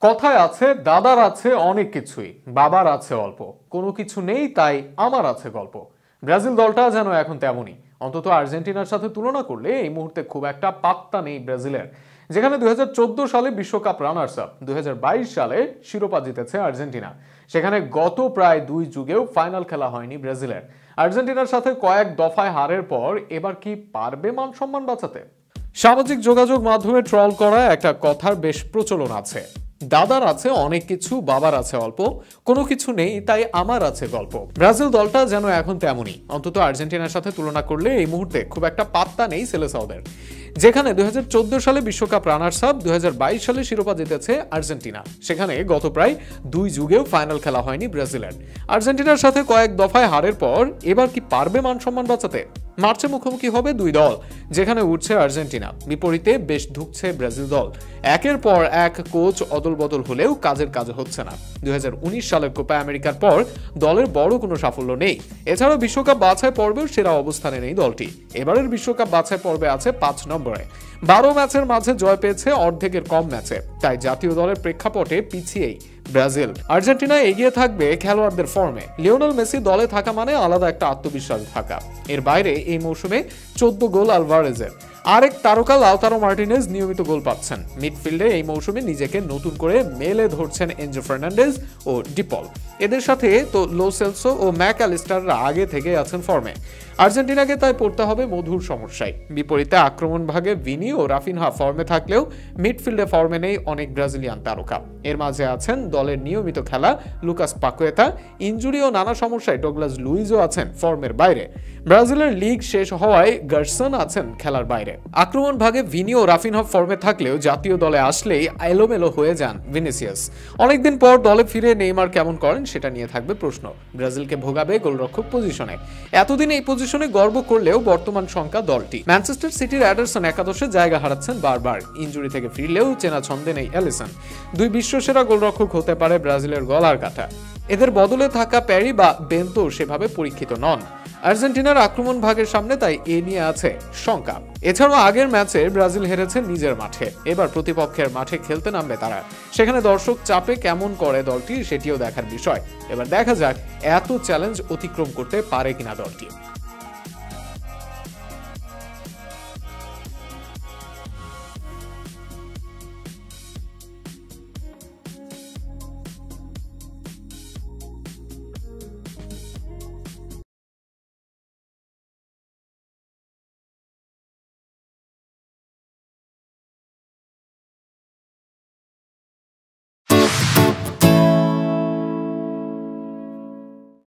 কথায় আছে দাদার আছে অনেক কিছুই, বাবার আছে অল্প, কোনো কিছু নেই তাই আমার আছে গল্প। ব্রাজিল দলটা যেন এখন তেমনই, অন্তত আর্জেন্টিনার সাথে তুলনা করলে এই মুহূর্তে খুব একটা পাত্তা নেই ব্রাজিলের। যেখানে 2014 সালে বিশ্বকাপ রানার্স আপ, 2022 সালে শিরোপা জিতেছে আর্জেন্টিনা, সেখানে গত প্রায় 2 যুগেও ফাইনাল খেলা হয়নি ব্রাজিলের। আর্জেন্টিনার সাথে কয়েক দফায় হারের পর এবার কি পারবে মান সম্মান বাঁচাতে? সামাজিক যোগাযোগ মাধ্যমে ট্রল করা একটা কথার বেশ প্রচলন আছে, দাদার আছে অনেক কিছু, বাবার আছে অল্প, কোনো কিছু নেই তাই আমার আছে গল্প। ব্রাজিল দলটা যেন এখন তেমনই, অন্তত আর্জেন্টিনার সাথে তুলনা করলে এই মুহূর্তে খুব একটা পাত্তা নেই সেলেসাওদের। যেখানে 2014 সালে বিশ্বকাপ রানার্স আপ, 2022 সালে শিরোপা জিতেছে আর্জেন্টিনা, সেখানে গত প্রায় 2 যুগেও ফাইনাল খেলা হয়নি ব্রাজিলের। আর্জেন্টিনার সাথে কয়েক দফায় হারের পর এবার কি পারবে মান সম্মান বাঁচাতে? মার্চে মুখোমুখি হবে 2 দল, যেখানে উঠছে আর্জেন্টিনা, বিপরীতে বেশ ধুঁকছে ব্রাজিল দল। একের পর এক কোচ অদল বদল হলেও কাজের কাজ হচ্ছে না। 2019 সালের কোপা আমেরিকার পর দলের বড় কোনো সাফল্য নেই। এছাড়াও বিশ্বকাপ বাছাই পর্বেও সেরা অবস্থানে নেই দলটি। এবারের বিশ্বকাপ বাছাই পর্বে আছে 5 নম্বরে। 12 ম্যাচের মাঝে জয় পেয়েছে অর্ধেকের কম ম্যাচে, তাই জাতীয় দলের প্রেক্ষাপটে পিছিয়েই ব্রাজিল। আর্জেন্টিনা এগিয়ে থাকবে খেলোয়াড়দের ফর্মে। লিওনেল মেসি দলে থাকা মানে আলাদা একটা আত্মবিশ্বাস থাকা। এর বাইরে এই মৌসুমে 14 গোল আলভারেজের। আরেক তারকা লাউতারো মার্টিনেজ নিয়মিত গোল পাচ্ছেন। মিডফিল্ডে এই মৌসুমে নিজেকে নতুন করে মেলে ধরছেন এনজো ফার্নান্ডেজ ও ডিপল। এদের সাথে তো লো সেলসো ও ম্যাক অ্যালিস্টাররা আগে থেকে আছেন ফর্মে। আর্জেন্টিনাকে তাই পড়তে হবে মধুর সমস্যায়। বিপরীতে আক্রমণ ভাগে ভিনি ও রাফিনহা ফর্মে থাকলেও মিডফিল্ডে ফর্মে নেই অনেক ব্রাজিলিয়ান তারকা। এর মাঝে আছেন দলের নিয়মিত খেলা লুকাস পাকুয়েতা, ইনজুরি ও নানা সমস্যায় ডগলাস লুইজও আছেন ফর্মের বাইরে। ব্রাজিলের লিগ শেষ হওয়ায় গার্সন আছেন খেলার বাইরে। আক্রমণ ভাগে ভিনি ও রাফিনহা ফর্মে থাকলেও জাতীয় দলে আসলেই এলোমেলো হয়ে যান ভিনিসিয়াস। অনেকদিন পর দলে ফিরে নেইমার কেমন করেন সেটা নিয়ে থাকবে প্রশ্ন। ব্রাজিলকে ভোগাবে গোলরক্ষক পজিশনে। এতদিন এই পজিশনে গর্ব করলেও বর্তমান সংখ্যা দলটি। ম্যানচেস্টার সিটির অ্যাডারসন একাদশে জায়গা হারাচ্ছেন বারবার। ইনজুরি থেকে ফিরলেও চেনা ছন্দে নেই অ্যালিসন। 2 বিশ্বসেরা গোলরক্ষক হতে পারে ব্রাজিলের গলার কাটা। এদের বদলে থাকা প্যারি বা বেন্তো সেভাবে পরীক্ষিত নন। আর্জেন্টিনার আক্রমণ ভাগের সামনে তাই এ নিয়ে আছে শঙ্কা। এছাড়াও আগের ম্যাচে ব্রাজিল হেরেছে নিজের মাঠে, এবার প্রতিপক্ষের মাঠে খেলতে নামবে তারা। সেখানে দর্শক চাপে কেমন করে দলটি সেটিও দেখার বিষয়। এবার দেখা যাক এত চ্যালেঞ্জ অতিক্রম করতে পারে কিনা দলটি।